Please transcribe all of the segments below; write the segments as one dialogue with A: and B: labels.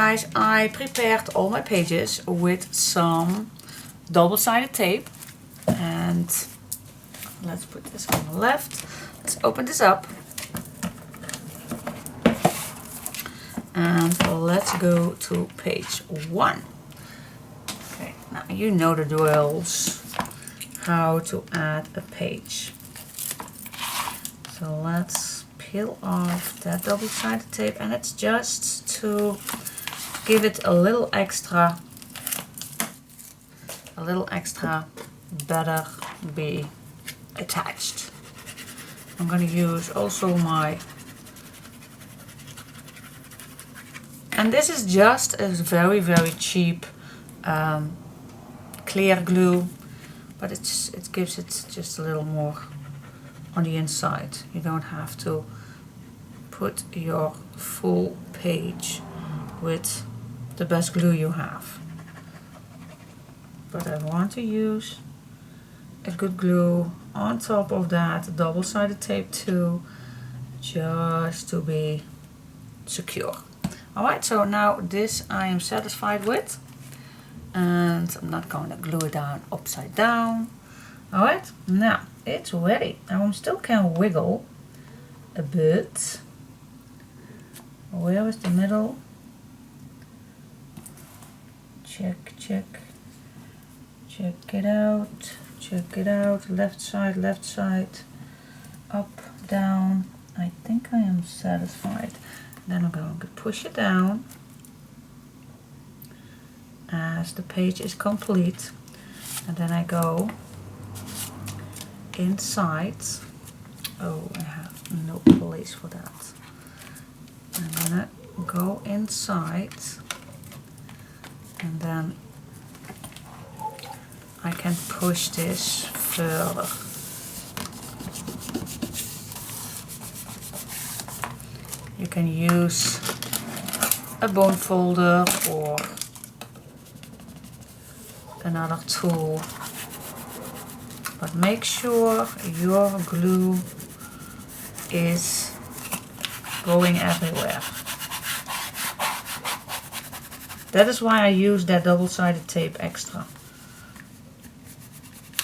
A: guys, I prepared all my pages with some double-sided tape. And let's put this on the left. Let's open this up. And let's go to page 1. Okay, now you know the drills, how to add a page. So let's peel off that double-sided tape, and it's just to give it a little extra better be attached. I'm going to use also my, and this is just a very cheap clear glue, but it gives it just a little more on the inside. You don't have to put your full page with the best glue you have. But I want to use a good glue on top of that double-sided tape too, just to be secure. Alright, so now this I am satisfied with, and I'm not going to glue it down upside down. Alright, now it's ready. Now I still can wiggle a bit. Where is the middle? Check it out, left side, up, down. I think I am satisfied. Then I'm going to push it down as the page is complete, and then I go inside. Oh, I have no place for that. I'm gonna go inside, and then I can push this further. You can use a bone folder or another tool, but make sure your glue is going everywhere. That is why I use that double-sided tape extra.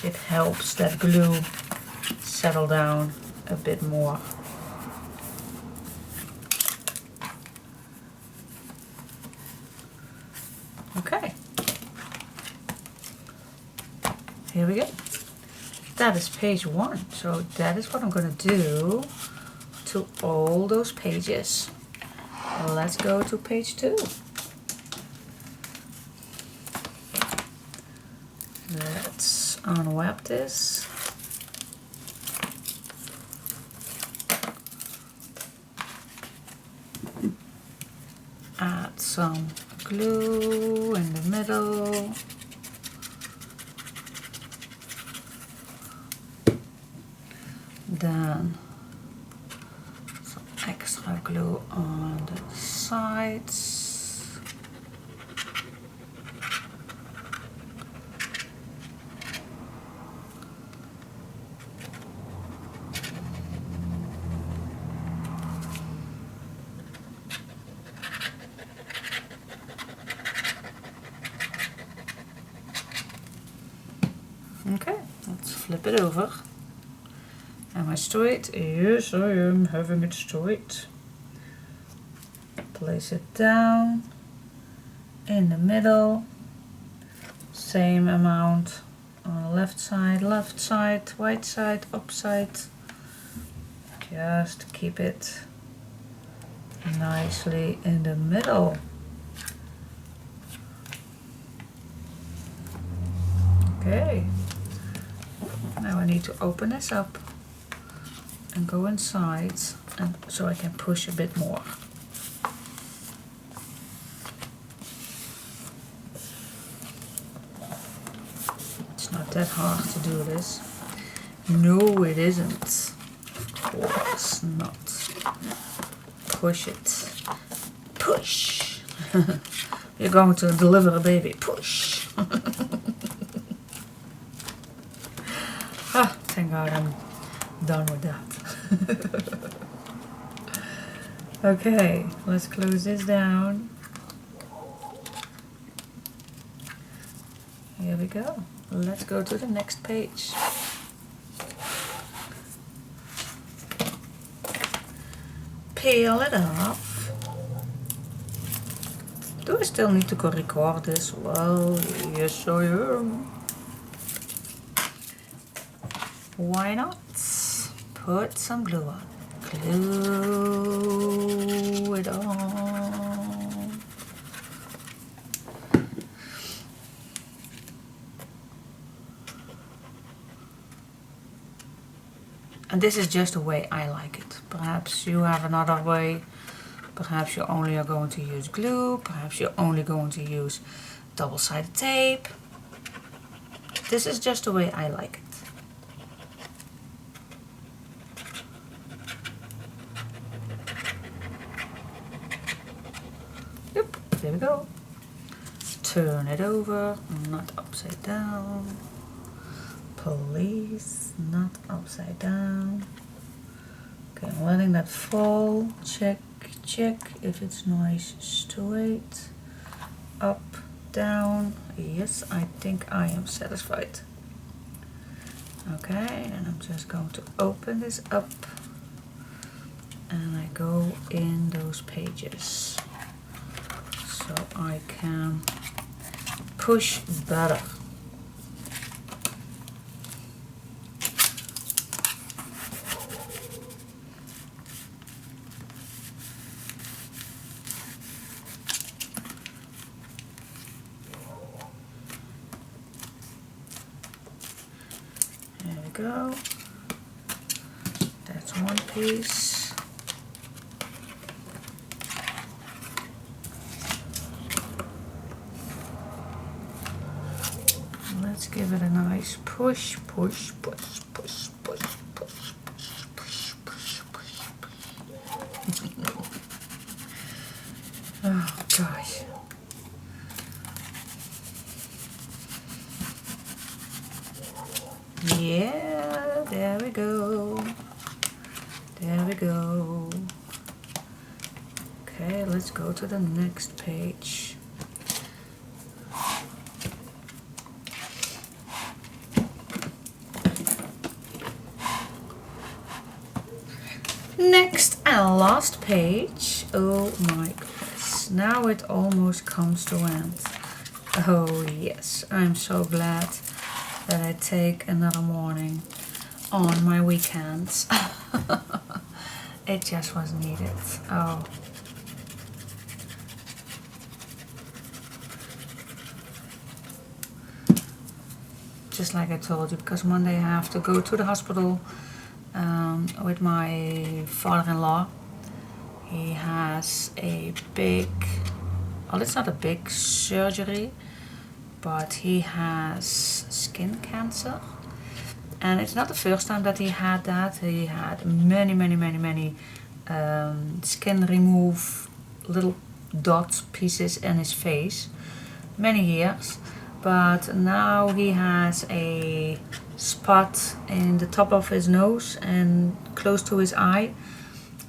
A: It helps that glue settle down a bit more. Okay, here we go. That is page 1. So that is what I'm going to do to all those pages. Let's go to page 2. Let's unwrap this. Add some glue in the middle. Then some extra glue on the sides. Okay, let's flip it over. Am I straight? Yes, I am having it straight. Place it down in the middle. Same amount on the left side, right side, upside. Just keep it nicely in the middle. Okay. Now I need to open this up and go inside, and so I can push a bit more. It's not that hard to do this. No, it isn't. Of course not. Push it. Push. You're going to deliver a baby. Push. Ah, thank God I'm done with that. Okay, let's close this down. Here we go. Let's go to the next page. Peel it off. Do I still need to record this? Well, yes I am. Why not? Put some glue on. Glue it on. And this is just the way I like it. Perhaps you have another way. Perhaps you only are going to use glue. Perhaps you're only going to use double-sided tape. This is just the way I like it. Yep, there we go. Turn it over, not upside down. Please, not upside down. Okay, I'm letting that fall. Check if it's nice straight. Up, down. Yes, I think I am satisfied. Okay, and I'm just going to open this up. And I go in those pages. So I can push better. There we go. That's one piece. Let's give it a nice push, push, push, push, push, push, push, push, push, push, push. Oh gosh. Yeah, there we go. There we go. Okay, let's go to the next page. Next and last page. Oh my goodness. Now it almost comes to end. Oh yes, I'm so glad that I take another morning on my weekends. It just was needed. Oh. Just like I told you, because Monday I have to go to the hospital with my father-in-law. He has a big, well, it's not a big surgery, but he has skin cancer. And it's not the first time that he had that. He had many skin remove little dot pieces in his face, many years. But now he has a spot in the top of his nose and close to his eye,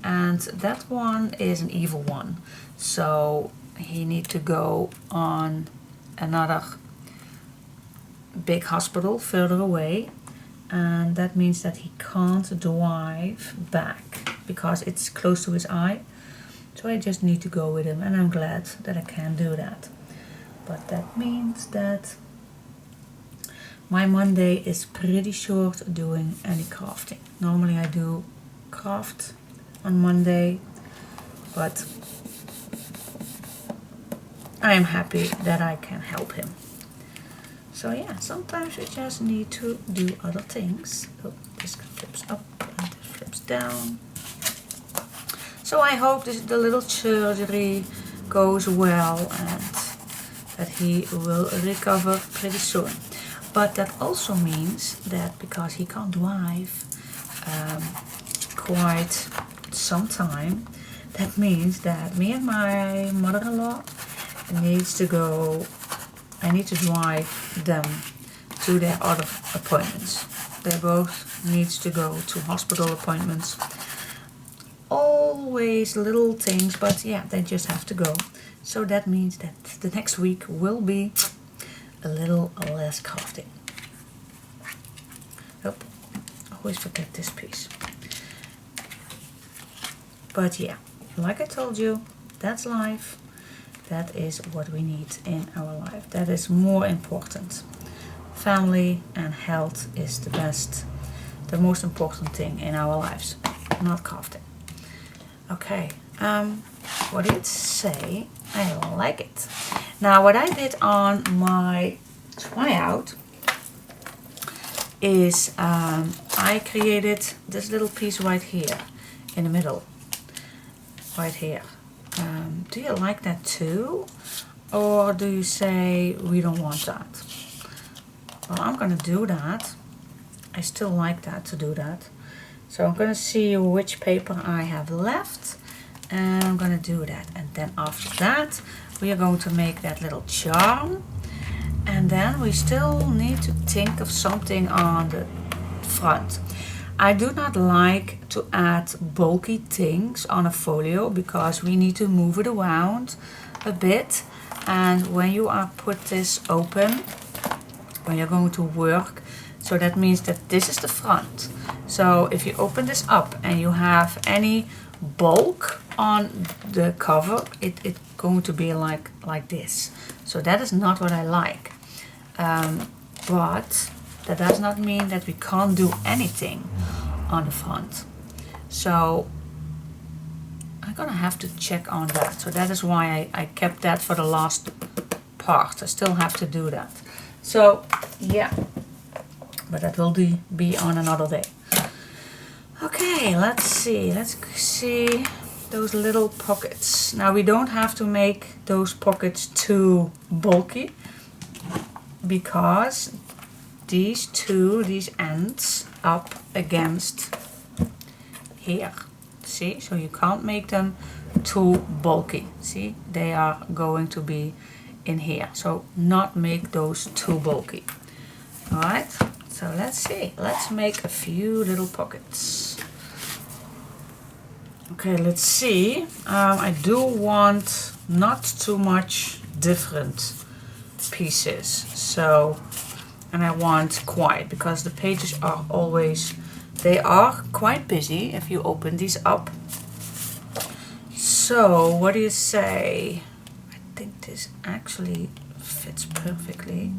A: and that one is an evil one. So he needs to go on another big hospital further away, and that means that he can't drive back because it's close to his eye. So I just need to go with him, and I'm glad that I can do that. But that means that my Monday is pretty short doing any crafting. Normally I do craft on Monday, but I am happy that I can help him. So yeah, sometimes you just need to do other things. Oh, this flips up and this flips down. So I hope the little surgery goes well and that he will recover pretty soon. But that also means that because he can't drive quite some time, that means that me and my mother-in-law needs to go. I need to drive them to their other appointments. They both needs to go to hospital appointments. Always little things, but yeah, they just have to go. So that means that the next week will be a little less crafting. Oh, I always forget this piece. But yeah, like I told you, that's life. That is what we need in our life. That is more important. Family and health is the most important thing in our lives, not crafting. Okay, what did it say? I like it. Now what I did on my tryout is I created this little piece right here in the middle, right here. Do you like that too? Or do you say we don't want that? Well, I'm gonna do that. I still like that, to do that. So I'm gonna see which paper I have left, and I'm gonna do that. And then after that, we are going to make that little charm. And then we still need to think of something on the front. I do not like to add bulky things on a folio because we need to move it around a bit. And when you are put this open, when you're going to work, so that means that this is the front. So if you open this up and you have any bulk on the cover, it's going to be like this. So that is not what I like. But that does not mean that we can't do anything on the front. So I'm gonna have to check on that. So that is why I kept that for the last part. I still have to do that. So yeah, but that will be on another day. Okay, let's see those little pockets. Now we don't have to make those pockets too bulky, because these ends up against here. See, so you can't make them too bulky. See, they are going to be in here, so not make those too bulky. All right, so let's see, let's make a few little pockets. Okay, let's see. I do want not too much different pieces, so, and I want quiet, because the pages are always, they are quite busy if you open these up. So what do you say? I think this actually fits perfectly,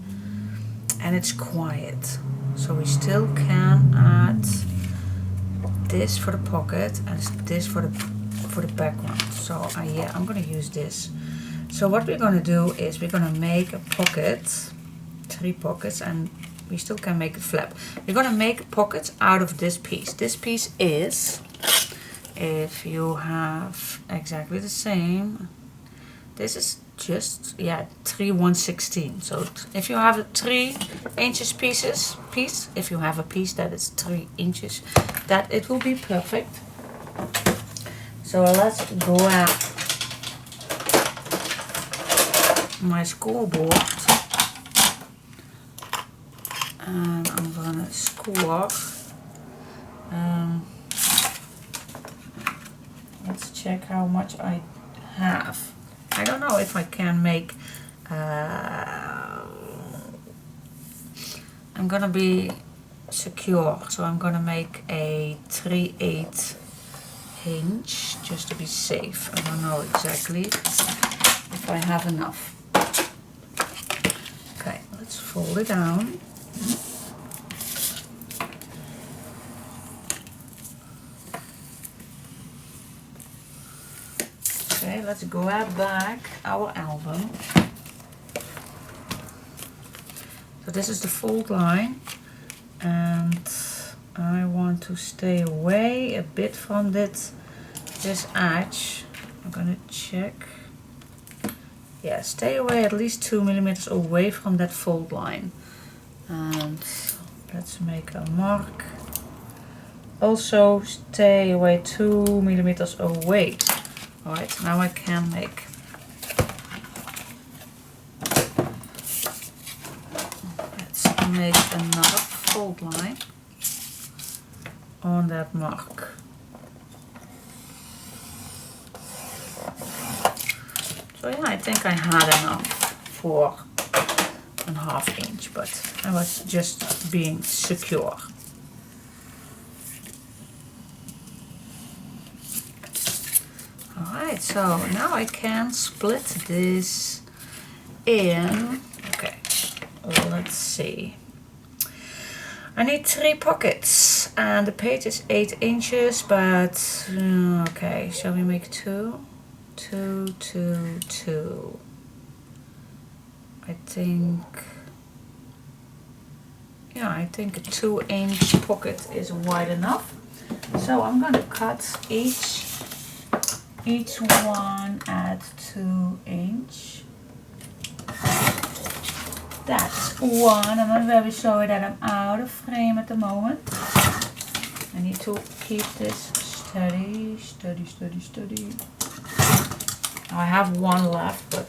A: and it's quiet, so we still can add this for the pocket and this for the background. So yeah, I'm gonna use this. So what we're gonna do is we're gonna make a pocket, 3 pockets, and we still can make it flap. We're gonna make pockets out of this piece. This piece is, if you have exactly the same, this is just, yeah, 3 1/16. So if you have a 3 inches piece, if you have a piece that is 3 inches, that it will be perfect. So let's grab my scoreboard, and I'm gonna score. Let's check how much I have. I don't know if I can make, I'm gonna be secure, so I'm gonna make a 3/8 inch just to be safe. I don't know exactly if I have enough. Okay, let's fold it down. Okay, let's grab back our album. So this is the fold line, and I want to stay away a bit from this edge. I'm gonna check. Yeah, stay away at least 2 millimeters away from that fold line. And let's make a mark. Also stay away 2 millimeters away. Alright, now I can make. Let's make another fold line on that mark. So yeah, I think I had enough for 1/2 inch, but I was just being secure. Alright, so now I can split this in, okay, let's see. I need 3 pockets and the page is 8 inches, but okay, shall we make 2? 2, 2, 2. I think, yeah, I think a 2-inch pocket is wide enough. So I'm going to cut each one at 2 inch. That's one, and I'm very sorry that I'm out of frame at the moment. I need to keep this steady, steady, steady, steady. I have one left, but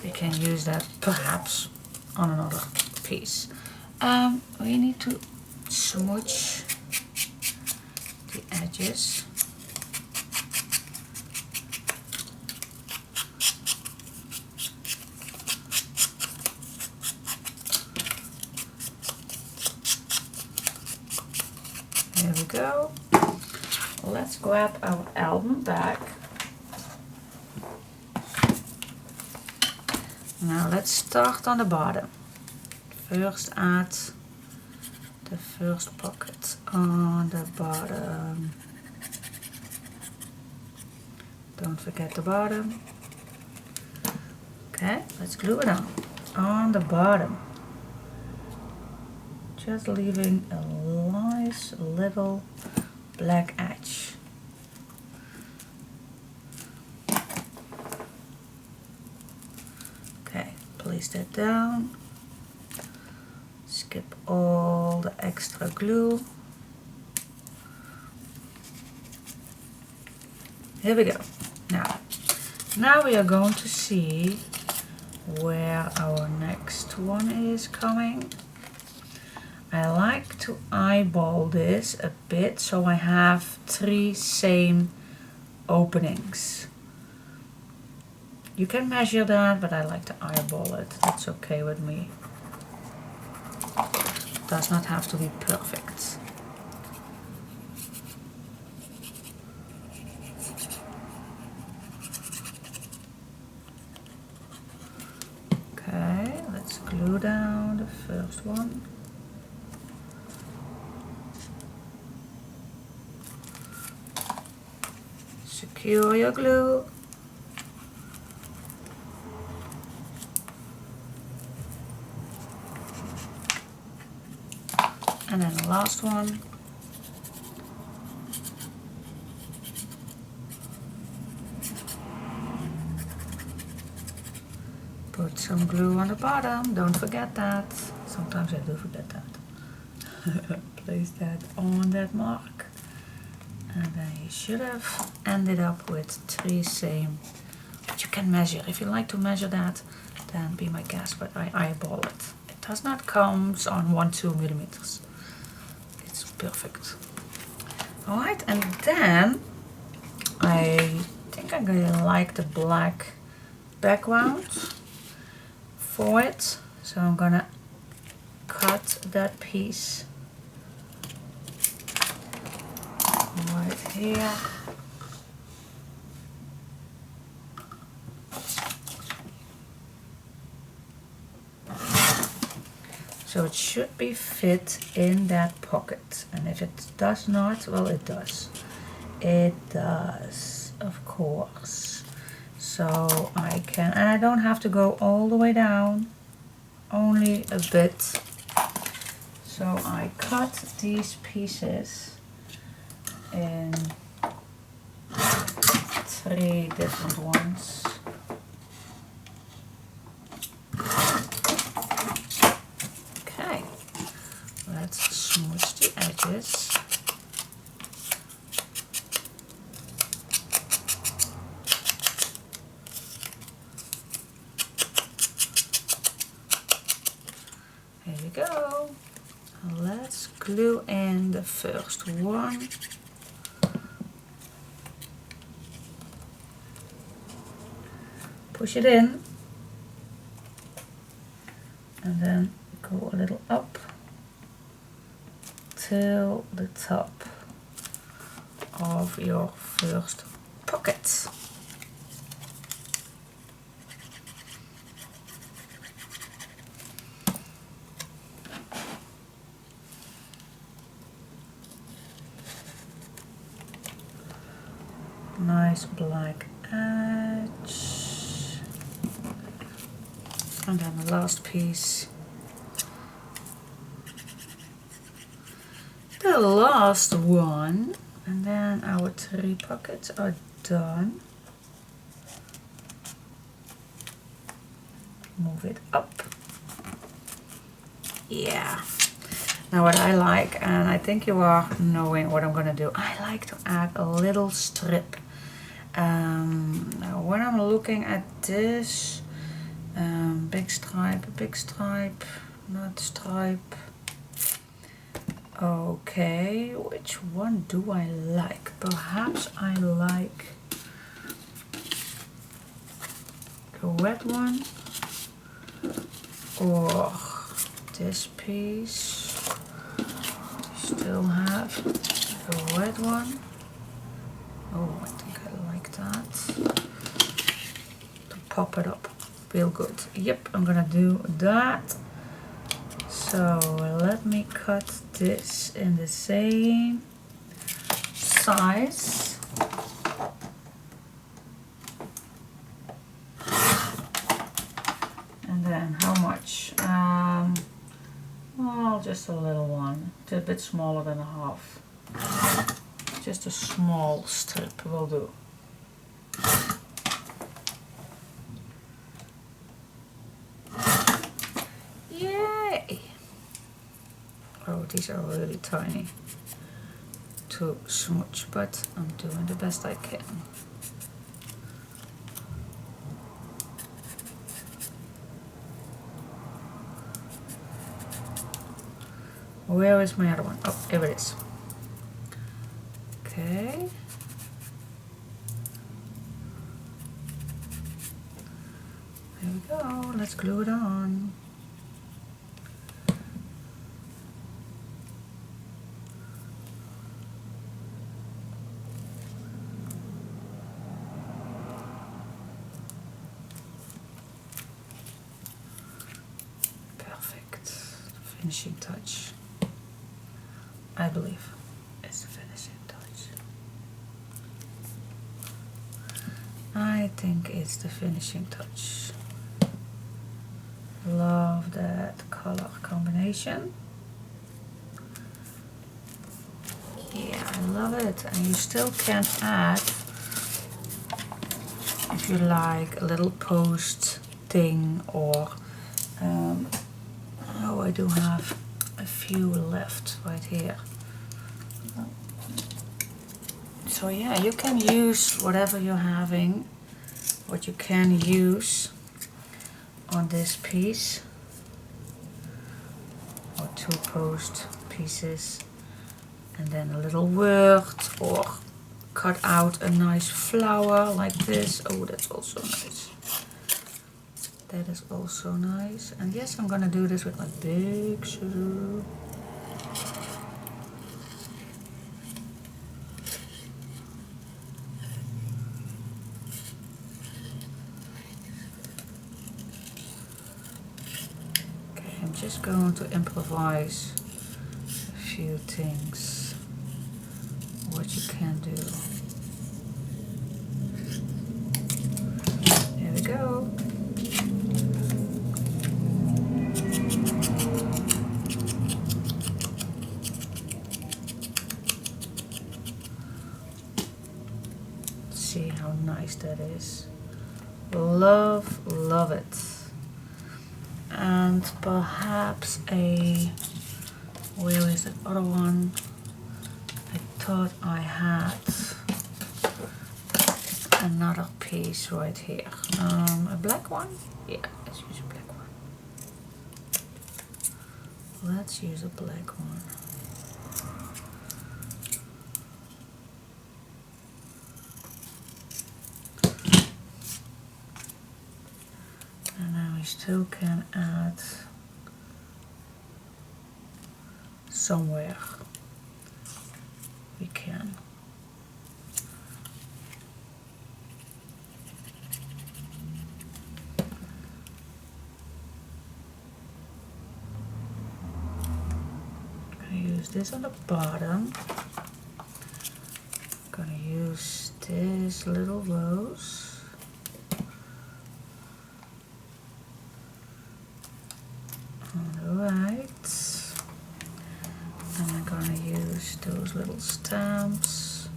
A: we can use that perhaps on another piece. We need to smooch the edges. There we go. Let's grab our album back. Now let's start on the bottom. First add the first pocket on the bottom. Don't forget the bottom. Okay, let's glue it on the bottom. Just leaving a nice little black edge. Okay, place that down. Skip all the extra glue. Here we go. Now we are going to see where our next one is coming. I like to eyeball this a bit so I have 3 same openings. You can measure that, but I like to eyeball it. That's okay with me. It does not have to be perfect. Okay, let's glue down the first one. Secure your glue. And then the last one. Put some glue on the bottom, don't forget that. Sometimes I do forget that. Place that on that mark. And then you should have ended up with 3 same, but you can measure. If you like to measure that, then be my guest, but I eyeball it. It does not come on 1-2 millimeters. It's perfect. Alright, and then I think I'm gonna like the black background for it. So I'm gonna cut that piece right here. So it should be fit in that pocket, and if it does not, well, it does. It does, of course. So I can, and I don't have to go all the way down, only a bit. So I cut these pieces in 3 different ones. Okay, let's smooth the edges. Here we go. Let's glue in the first one. Push it in. and then go a little up till the top of your first pocket. Nice black edge, and then the last piece. The last one, and then our 3 pockets are done. Move it up. Yeah. Now what I like, and I think you are knowing what I'm going to do, I like to add a little strip. Now when I'm looking at this, big stripe, not stripe. Okay, which one do I like? Perhaps I like the red one, or this piece. Still have the red one. Oh, I think I like that. To pop it up real good. Yep, I'm gonna do that. So let me cut this in the same size. And then how much? Well, just a little one. It's a bit smaller than a half. Just a small strip will do. Yay! Oh, these are really tiny to smooch, but I'm doing the best I can. Where is my other one? Oh, here it is. Okay. There we go. Let's glue it on. Perfect. Finishing touch. I believe it's the finishing touch. I think it's the finishing touch. Love that color combination. Yeah, I love it. And you still can add, if you like, a little post thing, or oh, I do have a few left right here. So yeah, you can use whatever you're having, what you can use on this piece, or 2 post pieces, and then a little word, or cut out a nice flower like this. Oh, that's also nice. That is also nice. And yes, I'm gonna do this with my big screw. I'm just going to improvise a few things, what you can do. There we go. See how nice that is. Love, love it. And perhaps a, where is that other one? I thought I had another piece right here. A black one? Yeah, let's use a black one. Let's use a black one. And then we still can add somewhere we can. Use this on the bottom. I'm gonna use this little rose. On the right. And I'm gonna use those little stamps.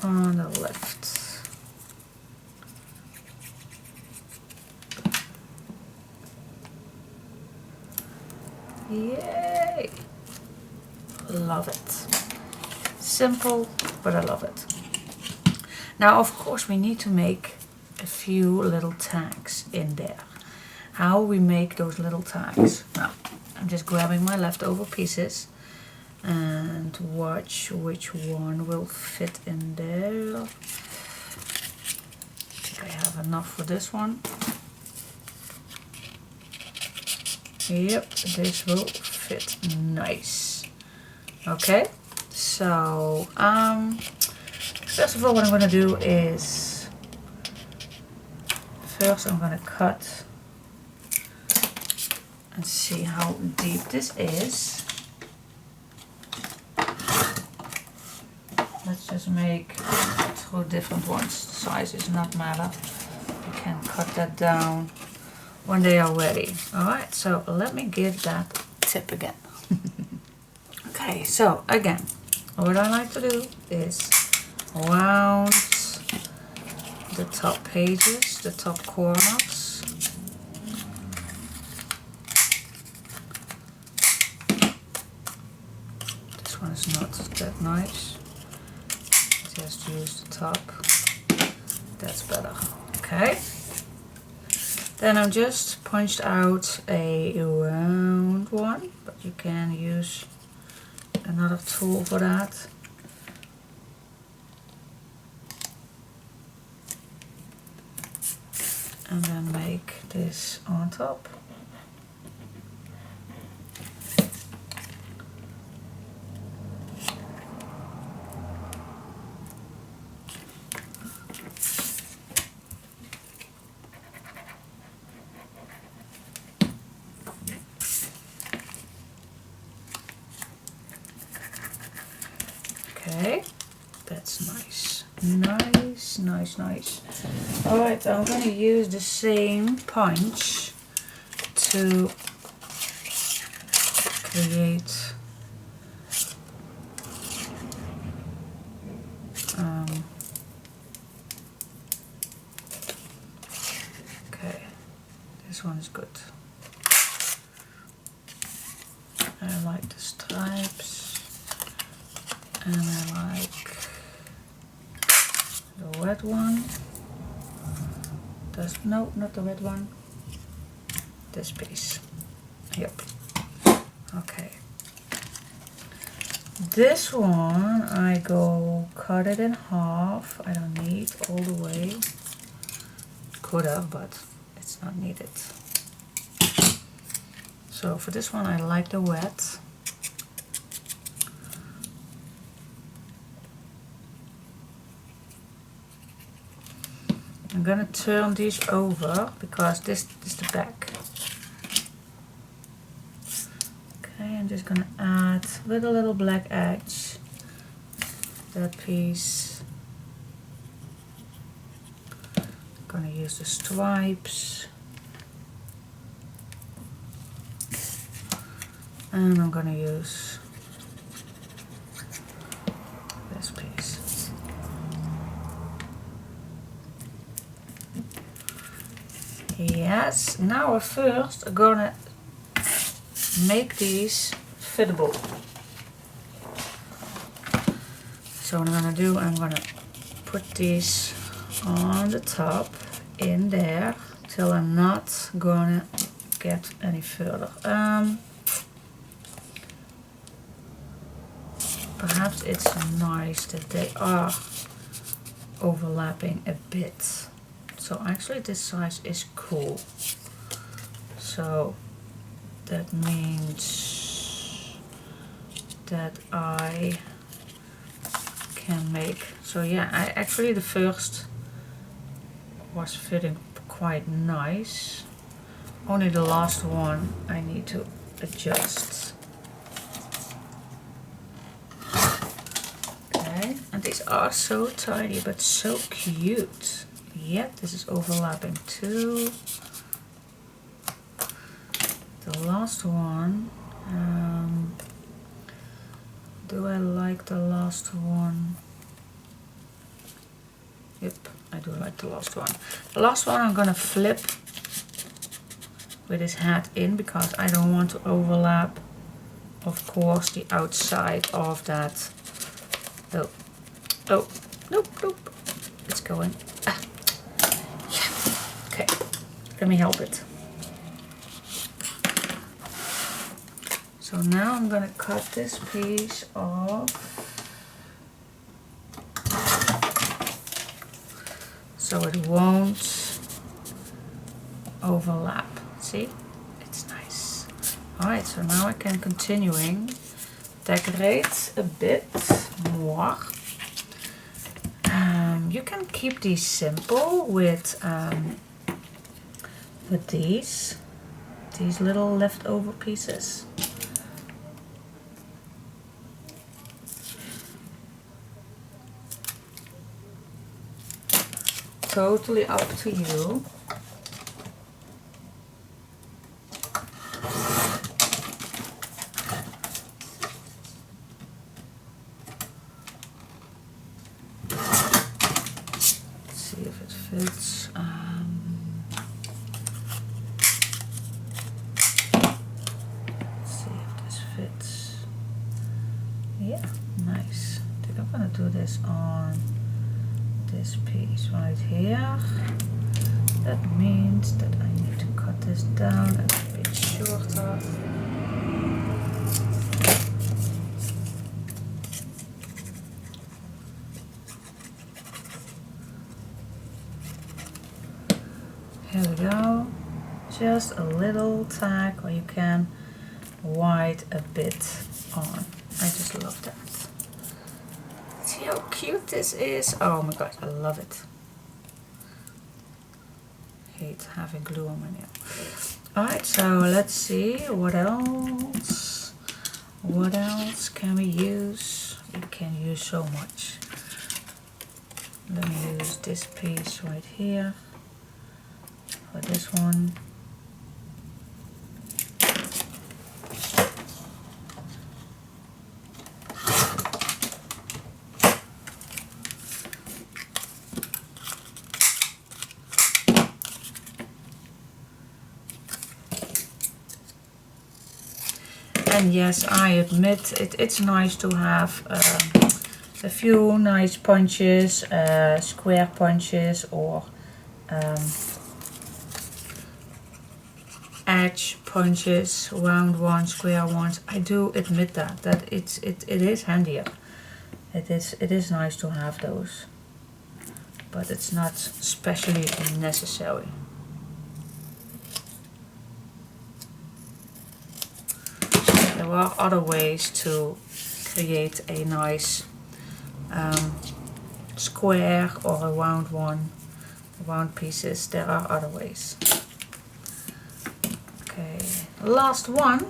A: On the left. Yay! Love it. Simple, but I love it. Now, of course, we need to make a few little tags in there. How we make those little tags? Now, I'm just grabbing my leftover pieces and watch which one will fit in there. I think I have enough for this one. Yep, this will fit nice. Okay, so first of all, what I'm going to do is first I'm going to cut and see how deep this is. Let's just make 2 different ones. Size does not matter. You can cut that down when they are ready. Alright, so let me give that tip again. Okay, so again, what I like to do is round the top pages, the top corners. This one is not that nice. Just use the top. That's better. Okay. Then I've just punched out a round one, but you can use another tool for that. And then make this on top. Okay, that's nice. Nice, nice, nice. Alright, I'm going to use the same punch to create okay, this one is good. I like the stripes. And I like the red one. No, not the red one. This piece. Yep. Okay. This one I go cut it in half. I don't need all the way. Could have, but it's not needed. So for this one I like the red. I'm gonna turn these over because this is the back. Okay, I'm just gonna add with a little black edge that piece. I'm gonna use the stripes. And I'm gonna use this piece. Yes, now we're first gonna make these fittable. So what I'm gonna do, I'm gonna put these on the top in there till I'm not gonna get any further. Perhaps it's nice that they are overlapping a bit. So actually this size is cool. So that means that I can make, so yeah, actually the first was fitting quite nice. Only the last one I need to adjust. Okay, and these are so tiny but so cute. Yep, this is overlapping too. The last one, do I like the last one? Yep, I do like the last one. The last one I'm gonna flip with his hat in because I don't want to overlap, of course, the outside of that. Oh, oh, nope, nope, it's going. Ah. Yeah. Okay, let me help it. So now I'm gonna cut this piece off so it won't overlap. See, it's nice. All right, so now I can continuing decorate a bit more. You can keep these simple with these little leftover pieces. Totally up to you. Let's see if it fits. Let's see if this fits. Yeah, nice. I think I'm gonna do this on this piece right here. That means that I need to cut this down a bit shorter. Here we go. Just a little tag, or you can white a bit on. I just love that. See how cute this is? Oh my god, I love it. Hate having glue on my nail. Alright, so let's see what else. What else can we use? We can use so much. Let me use this piece right here for this one. And yes, I admit it's nice to have a few nice punches, square punches, or edge punches, round ones, square ones. I do admit that it is handier. It is nice to have those, but it's not especially necessary. There are other ways to create a nice square or a round one, round pieces. There are other ways. Okay, last one.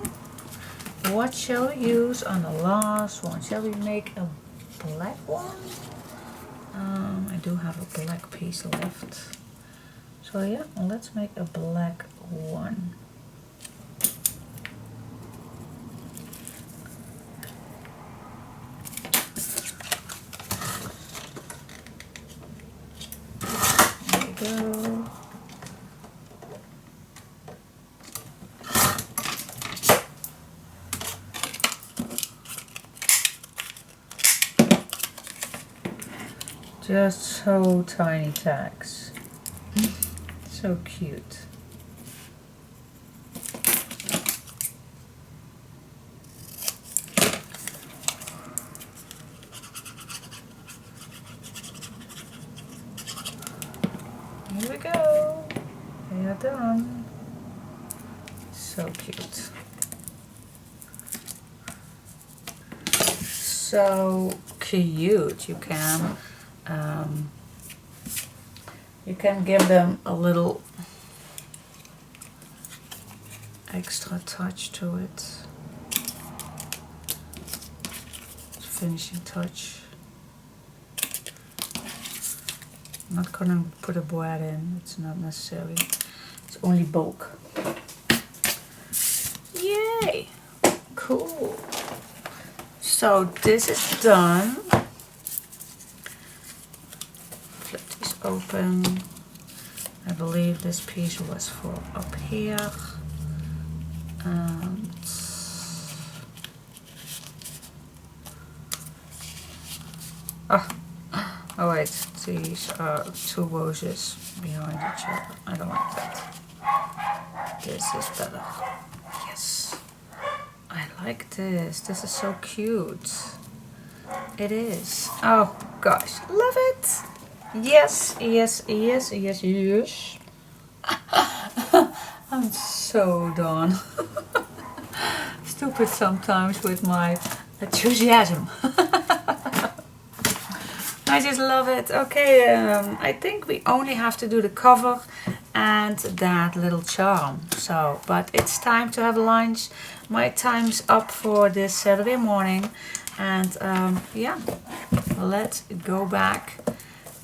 A: What shall we use on the last one? Shall we make a black one? I do have a black piece left. So yeah, let's make a black one. Go. Just so tiny tags. So cute. here we go. They are done. So cute. So cute. You can give them a little extra touch to it. Finishing touch. I'm not gonna put a board in, it's not necessary. It's only bulk. Yay! Cool. So this is done. Flip these open. I believe this piece was for up here. And oh wait, these are two roses behind each other. I don't like that. This is better. Yes. I like this. This is so cute. It is. Oh gosh, love it. Yes, yes, yes, yes, yes. I'm so done. Stupid sometimes with my enthusiasm. I just love it. Okay, I think we only have to do the cover and that little charm. So, but it's time to have lunch. My time's up for this Saturday morning. And yeah, let's go back.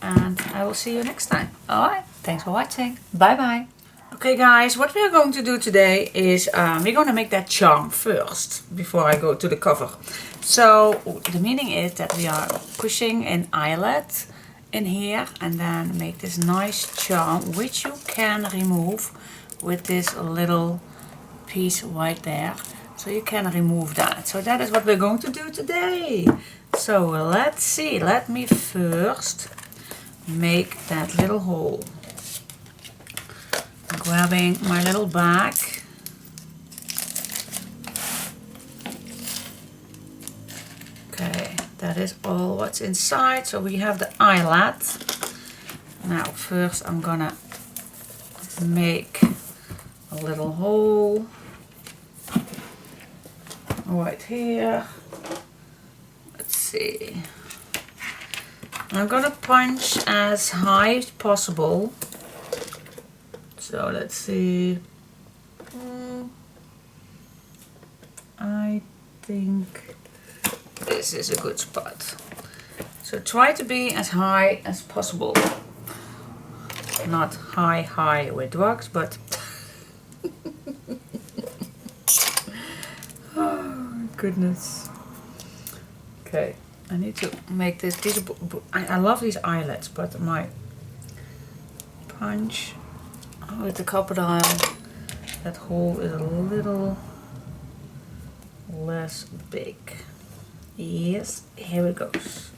A: And I will see you next time. Alright, thanks for watching. Bye bye. Okay guys, what we are going to do today is we're going to make that charm first before I go to the cover. So the meaning is that we are pushing an eyelet in here and then make this nice charm, which you can remove with this little piece right there. So you can remove that. So that is what we're going to do today. So let's see. Let me first make that little hole. Grabbing my little bag. Okay, that is all what's inside. So we have the eyelet. Now first I'm gonna make a little hole right here. Let's see. I'm gonna punch as high as possible. So let's see. I think this is a good spot. So try to be as high as possible. Not high with drugs, but oh goodness. Okay, I need to make this. I love these eyelets, but my punch with the crocodile, that hole is a little less big. Yes, here it goes.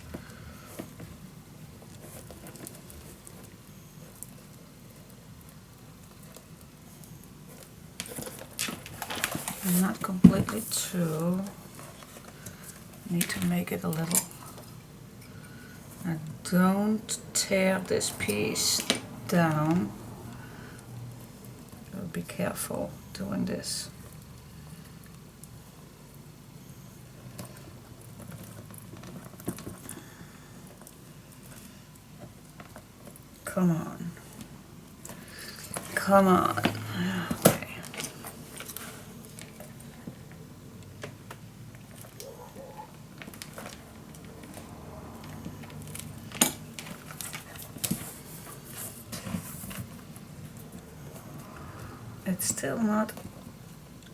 A: Not completely true. Need to make it a little. And don't tear this piece down. So be careful doing this. Come on. Come on. Okay. It's still not.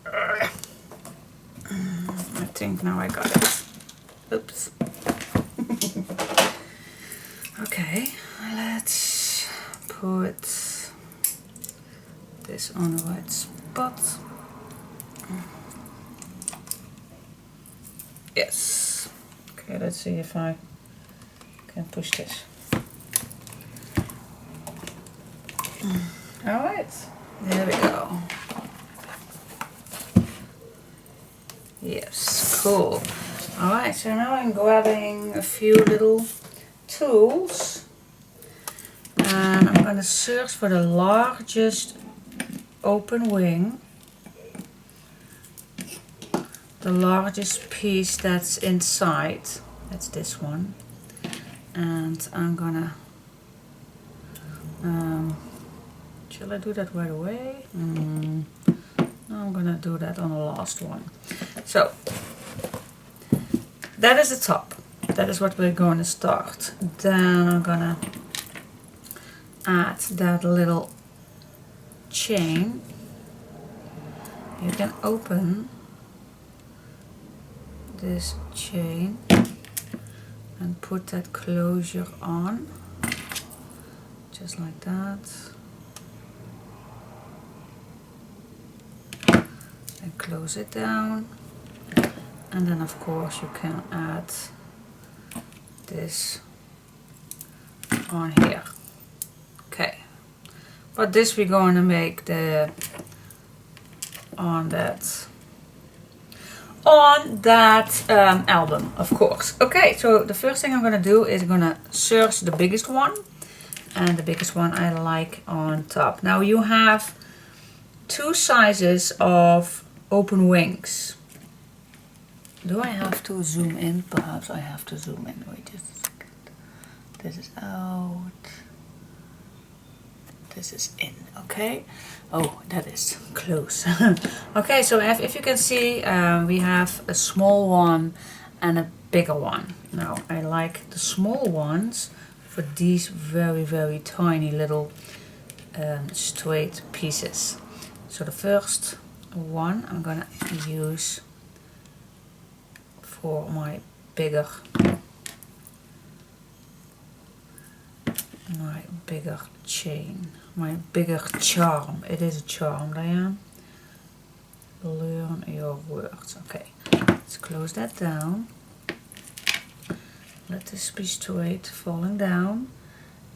A: I think now I got it. Oops. Okay, let's put this on the right spot. Yes. Okay, let's see if I can push this. All right. There we go. Yes, cool. Alright, so now I'm grabbing a few little tools and I'm going to search for the largest open wing, the largest piece that's inside. That's this one. And I'm gonna, shall I do that right away? No, I'm gonna do that on the last one. So, that is the top. That is what we're going to start. Then I'm gonna add that little chain. You can open this chain and put that closure on, just like that. And close it down. And then of course you can add this on here. Okay. But this we're going to make the on that album, of course. Okay, so the first thing I'm going to do is going to search the biggest one, and the biggest one I like on top. Now you have two sizes of open wings. Do I have to zoom in? Perhaps I have to zoom in. Wait just a second. This is out. This is in. Okay. Oh, that is close. Okay, so if you can see, we have a small one and a bigger one. Now, I like the small ones for these very, very tiny little straight pieces. So the first one I'm gonna use for my bigger chain, my bigger charm. It is a charm, Diane. Learn your words. Okay, let's close that down. Let this be straight, falling down.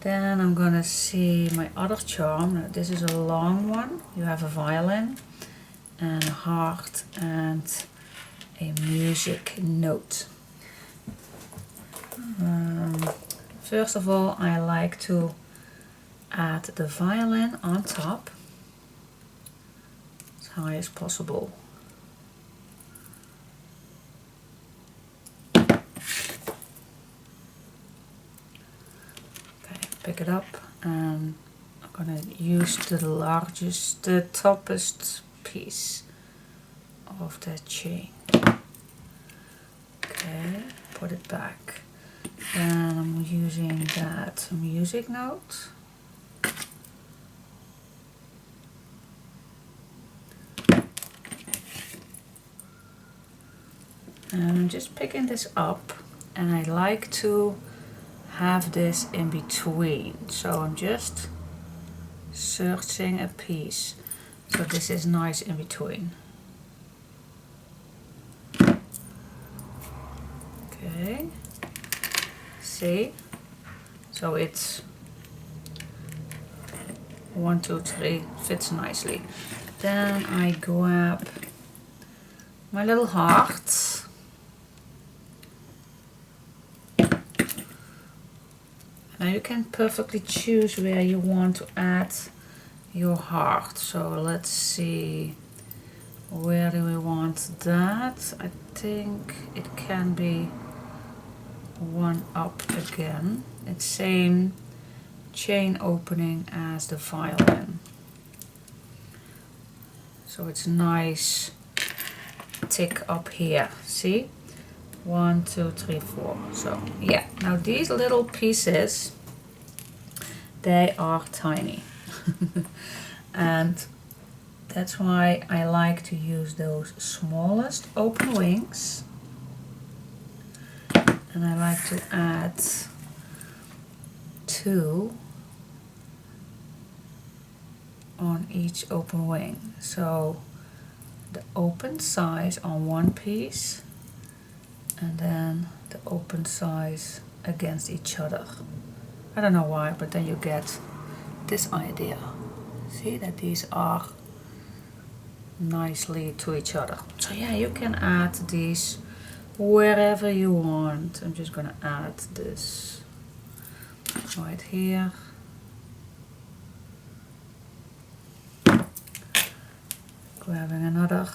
A: Then I'm gonna see my other charm. Now, this is a long one. You have a violin and a heart and a music note. First of all, I like to add the violin on top as high as possible. Okay, pick it up, and I'm gonna use the largest, the toppest piece of that chain. Okay, put it back. And I'm using that music note. And I'm just picking this up, and I like to have this in between. So I'm just searching a piece. So this is nice in between. Okay. See? So it's 1, 2, 3, fits nicely. Then I grab my little heart. Now you can perfectly choose where you want to add your heart. So let's see, where do we want that? I think it can be one up again. It's same chain opening as the violin. So it's nice thick up here. See? 1, 2, 3, 4. So yeah, now these little pieces, they are tiny. And that's why I like to use those smallest open wings. And I like to add 2 on each open wing. So the open size on one piece, and then the open size against each other. I don't know why, but then you get this idea. See that these are nicely to each other. So yeah, you can add these wherever you want. I'm just gonna add this right here. grabbing another.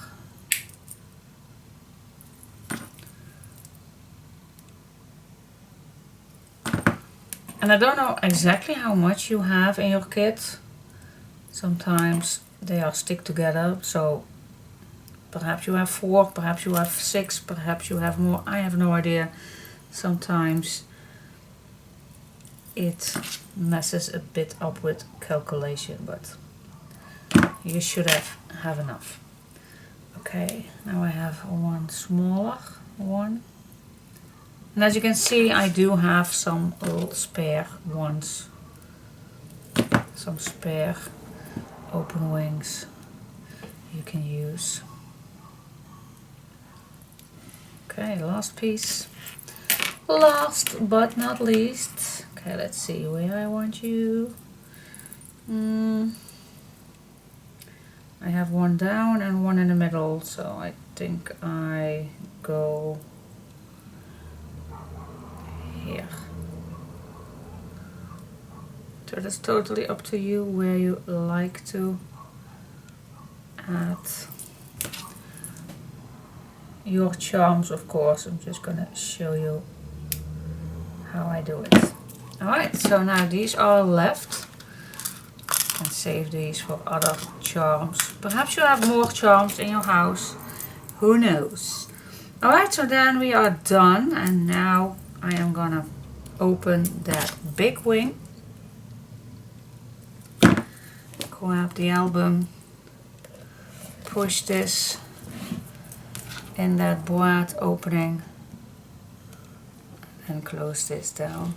A: And I don't know exactly how much you have in your kit. Sometimes they are stick together, so perhaps you have 4, perhaps you have 6, perhaps you have more. I have no idea. Sometimes it messes a bit up with calculation, but you should have enough. Okay, now I have one smaller one. And as you can see, I do have some little spare ones. Some spare open wings you can use. Okay, last piece. Last but not least. Okay, let's see where I want you. I have one down and one in the middle, so I think I go here. So that's totally up to you where you like to add your charms, of course. I'm just gonna show you how I do it. Alright, so now these are left. And save these for other charms. Perhaps you have more charms in your house. Who knows? Alright, so then we are done. And now I am gonna open that big wing. Grab the album. Push this in that board opening. And close this down.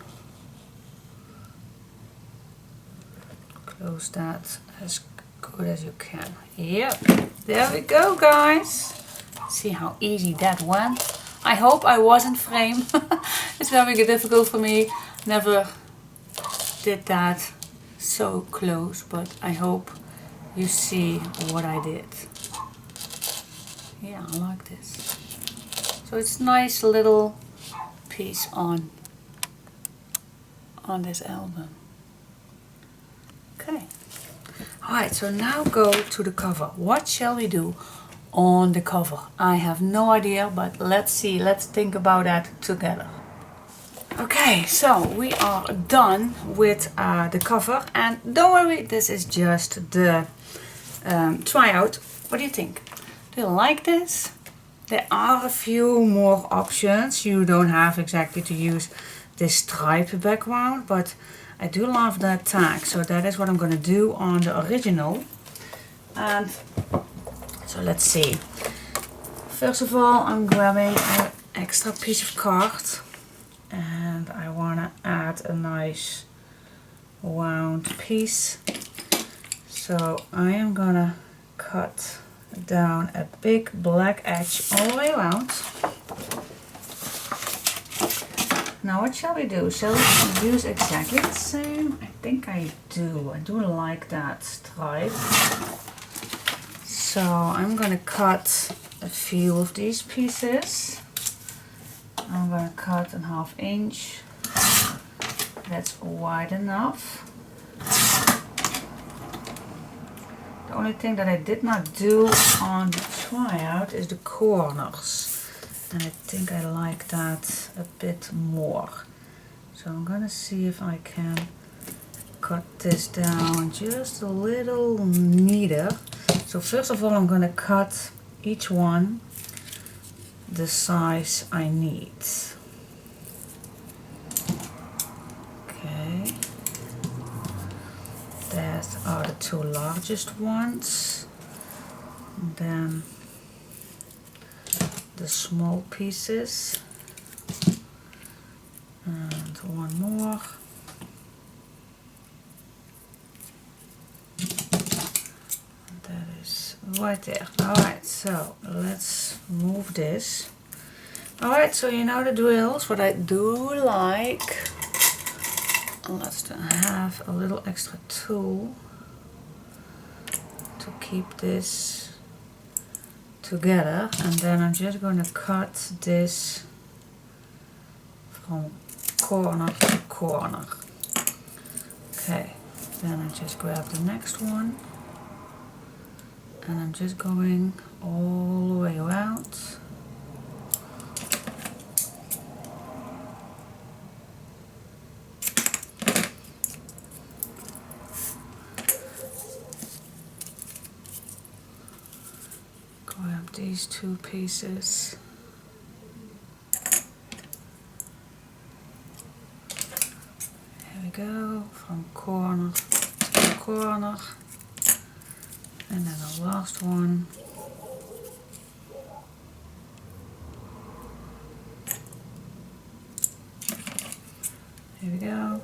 A: Close that as good as you can. Yep, there we go, guys. See how easy that went. I hope I wasn't framed. It's very difficult for me. Never did that so close, but I hope you see what I did. Yeah, I like this. So it's a nice little piece on this album. Okay. Alright, so now go to the cover. What shall we do on the cover? I have no idea, but let's see. Let's think about that together. Okay, so we are done with the cover. And don't worry, this is just the tryout. What do you think? Do you like this? There are a few more options. You don't have exactly to use this striped background, but I do love that tag, so that is what I'm going to do on the original. And so let's see. First of all, I'm grabbing an extra piece of card and I want to add a nice round piece. So I am going to cut down a big black edge all the way around. Now what shall we do? Shall we use exactly the same? I think I do. I do like that stripe. So I'm going to cut a few of these pieces. I'm going to cut a 1/2 inch. That's wide enough. The only thing that I did not do on the tryout is the corners. And I think I like that a bit more. So I'm gonna see if I can cut this down just a little neater. So first of all, I'm gonna cut each one the size I need. Okay. That are the 2 largest ones. And then the small pieces, and one more, that is right there. Alright, so let's move this. Alright, so you know the drills. What I do like, let's have a little extra tool to keep this together, and then I'm just going to cut this from corner to corner. Okay, then I just grab the next one And I'm just going all the way around. Grab these two pieces. Here we go, from corner to corner. And then the last one. Here we go.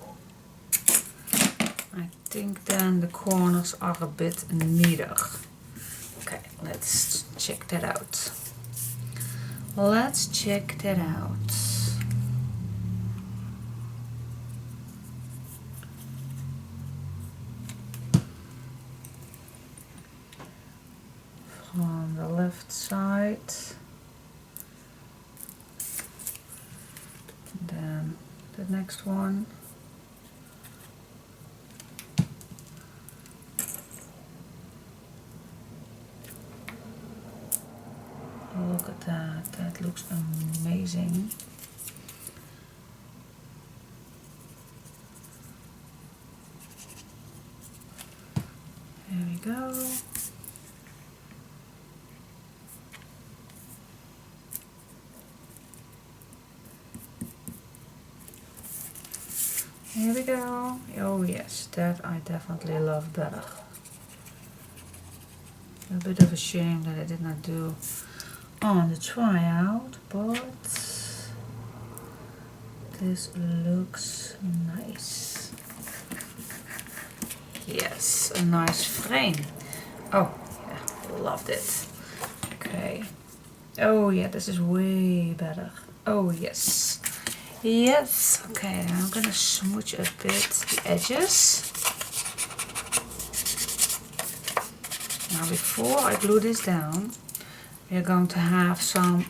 A: I think then the corners are a bit neater. Okay, let's check that out. Let's check that out. From the left side. And then the next one. Look at that, that looks amazing. There we go. Here we go. Oh yes, that I definitely love better. A bit of a shame that I did not do on the tryout, but this looks nice. Yes, a nice frame. Oh yeah, loved it. Okay. Oh yeah, this is way better. Oh yes. Yes. Okay, I'm gonna smooch a bit the edges. Now before I glue this down, we are going to have some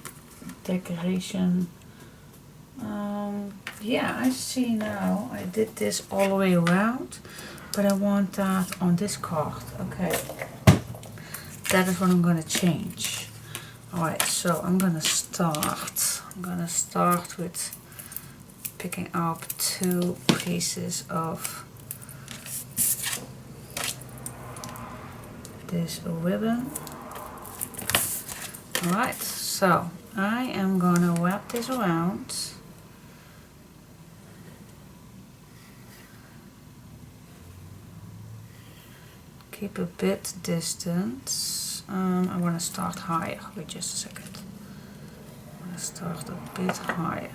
A: decoration. Yeah, I see now. I did this all the way around, but I want that on this card. Okay, that is what I'm going to change. Alright, so I'm going to start. I'm going to start with picking up two pieces of this ribbon. Alright, so I am gonna wrap this around. Keep a bit distance. I want to start higher. Wait just a second. I want to start a bit higher.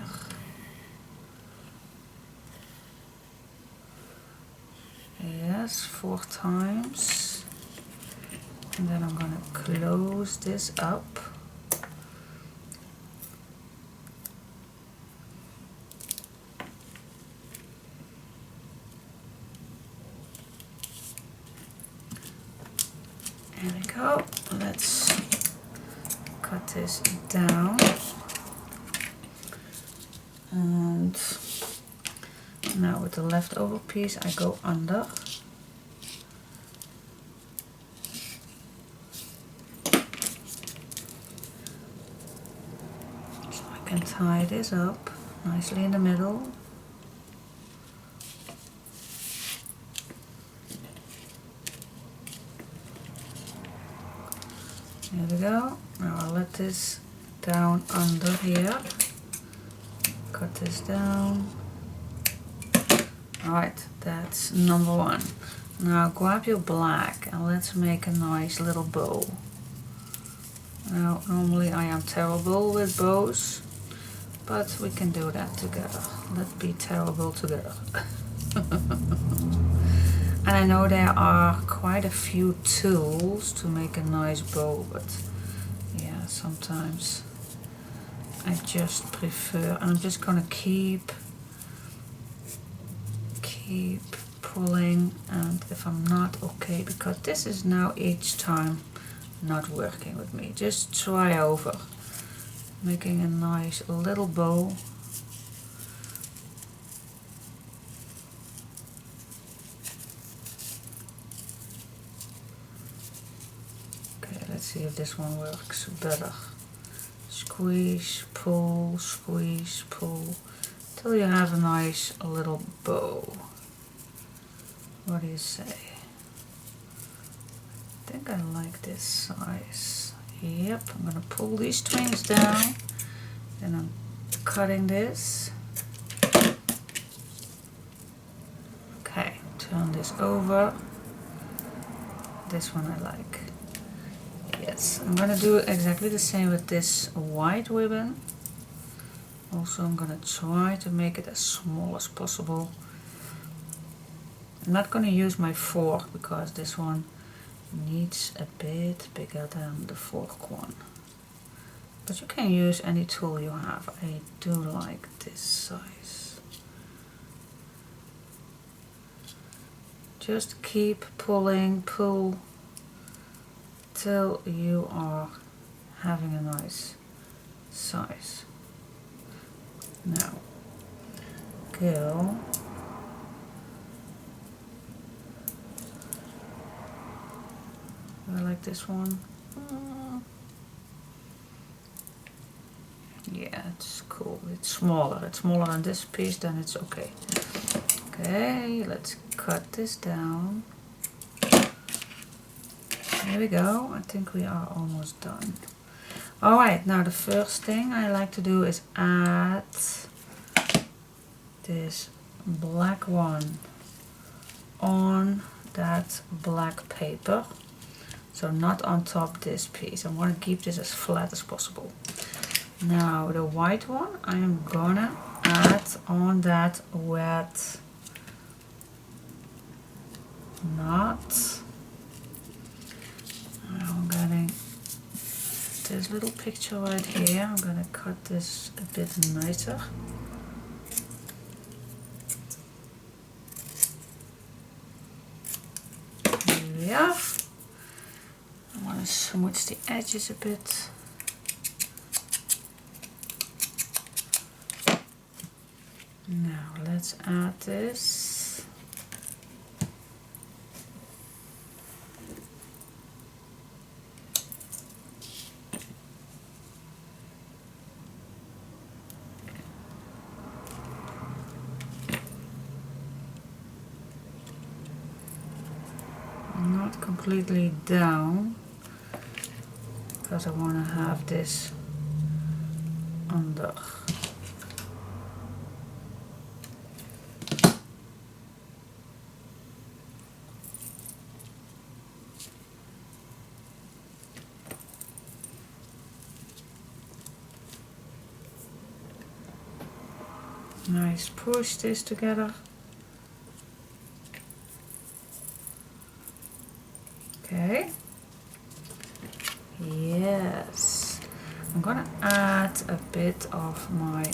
A: Yes, 4 times. And then I'm gonna close this up. There we go. Let's cut this down. And now with the leftover piece I go under. So I can tie this up nicely in the middle. There we go. Now I'll let this down under here. Cut this down. Alright, that's number 1. Now grab your black and let's make a nice little bow. Now normally I am terrible with bows, but we can do that together. Let's be terrible together. And I know there are quite a few tools to make a nice bow, but yeah, sometimes I just prefer, and I'm just gonna keep pulling, and if I'm not okay, because this is now each time not working with me, just try over making a nice little bow. see if this one works better. Squeeze, pull, till you have a nice little bow. What do you say? I think I like this size. Yep, I'm gonna pull these strings down, and I'm cutting this. Okay, turn this over. This one I like. Yes, I'm gonna do exactly the same with this white ribbon. Also, I'm gonna try to make it as small as possible. I'm not gonna use my fork because this one needs a bit bigger than the fork one. But you can use any tool you have. I do like this size. Just keep pulling, pull till you are having a nice size. Now, go I like this one. Yeah, it's cool. It's smaller. It's smaller than this piece, then it's okay. Okay, let's cut this down. Here we go. I think we are almost done. Alright, now the first thing I like to do is add this black one on that black paper. So not on top this piece. I want to keep this as flat as possible. Now the white one I'm gonna add on that wet knot. I'm getting this little picture right here. I'm gonna cut this a bit nicer. Here we are. I want to smooth the edges a bit. Now let's add this. Not completely down, because I want to have this under. Nice, push this together. Okay. Yes. I'm gonna add a bit of my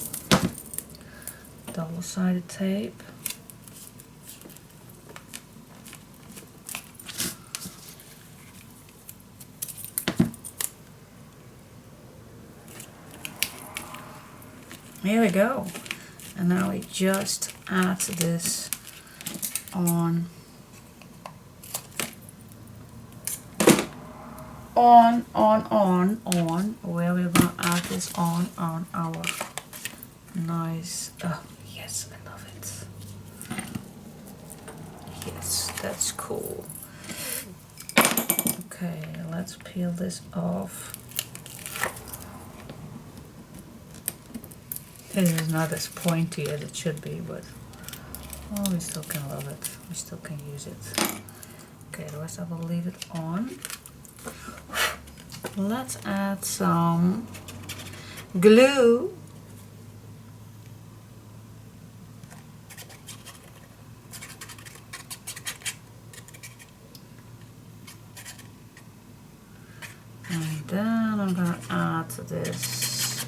A: double-sided tape. Here we go. And now we just add this on where we're gonna add this on our nice, oh yes, I love it. Yes, that's cool. Okay, let's peel this off. This is not as pointy as it should be, but oh, we still can love it. We still can use it. Okay, the rest I will leave it on. Let's add some glue. And then I'm gonna add this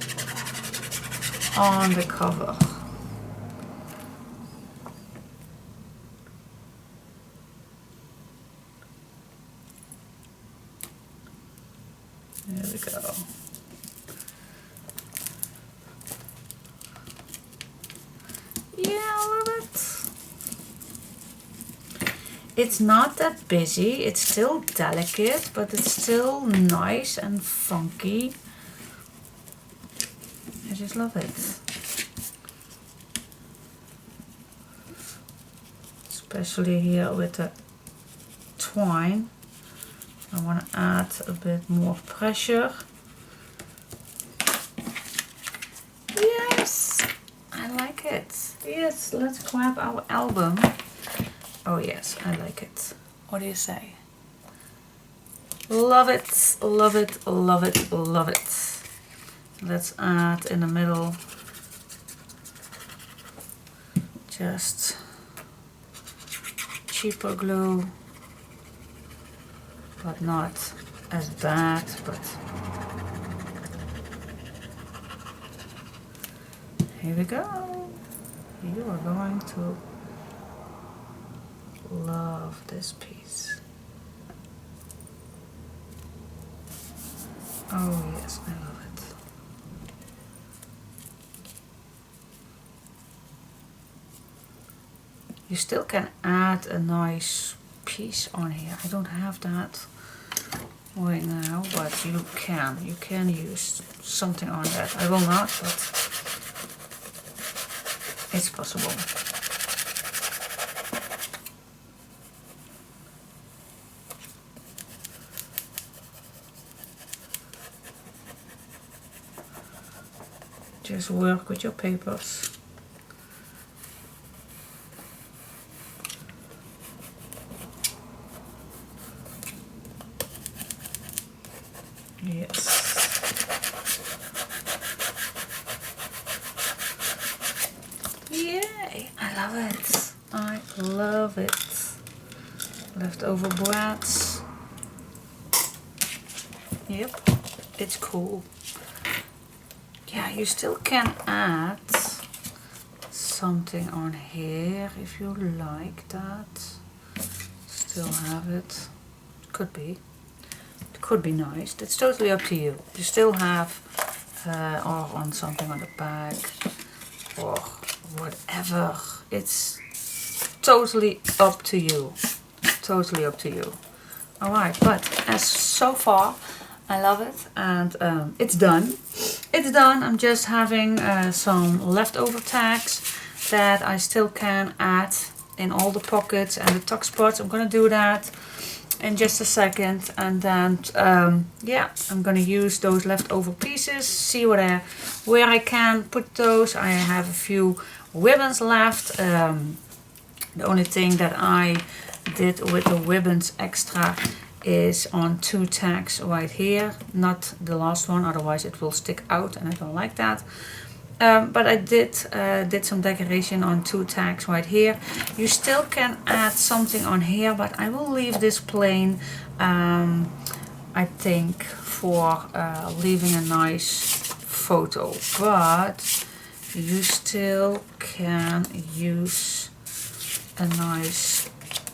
A: on the cover. There we go. Yeah, I love it. It's not that busy, it's still delicate, but it's still nice and funky. I just love it. Especially here with the twine. I want to add a bit more pressure. Yes, I like it. Yes, let's grab our album. Oh yes, I like it. What do you say? Love it, love it, love it, love it. Let's add in the middle just cheaper glue, but not as bad, but here we go. You are going to love this piece. Oh yes, I love it. You still can add a nice piece on here. I don't have that right now, but you can use something on that. I will not, but it's possible. Just work with your papers. Yes. Yay! I love it. I love it. Leftover brads. Yep, it's cool. Yeah, you still can add something on here if you like that. Still have it. Could be. It could be nice. That's totally up to you. You still have or on something on the back or whatever. It's totally up to you. Totally up to you. Alright, but as so far I love it, and it's done. It's done. I'm just having some leftover tags that I still can add in all the pockets and the tuck spots. I'm gonna do that in just a second, and then yeah, I'm gonna use those leftover pieces, see where I can put those. I have a few ribbons left. The only thing that I did with the ribbons extra is on 2 tags right here, not the last one, otherwise it will stick out and I don't like that. But I did some decoration on 2 tags right here. You still can add something on here, but I will leave this plain, I think, for leaving a nice photo. But you still can use a nice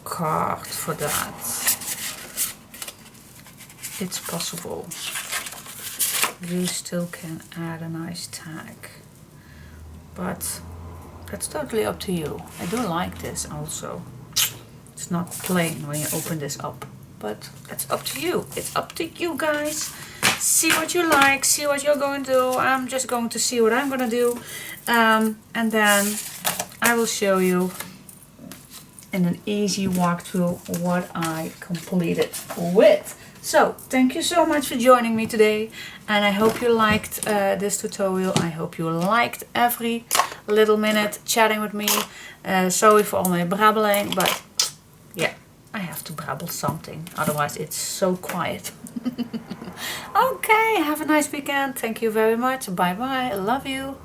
A: card for that. It's possible. You still can add a nice tag, but that's totally up to you. I do like this also. It's not plain when you open this up, but it's up to you. It's up to you guys. See what you like, see what you're going to do. I'm just going to see what I'm going to do, and then I will show you in an easy walkthrough what I completed with. So, thank you so much for joining me today, and I hope you liked this tutorial. I hope you liked every little minute chatting with me. Sorry for all my brabbling, but yeah, I have to brabble something, otherwise it's so quiet. Okay, have a nice weekend. Thank you very much. Bye bye. Love you.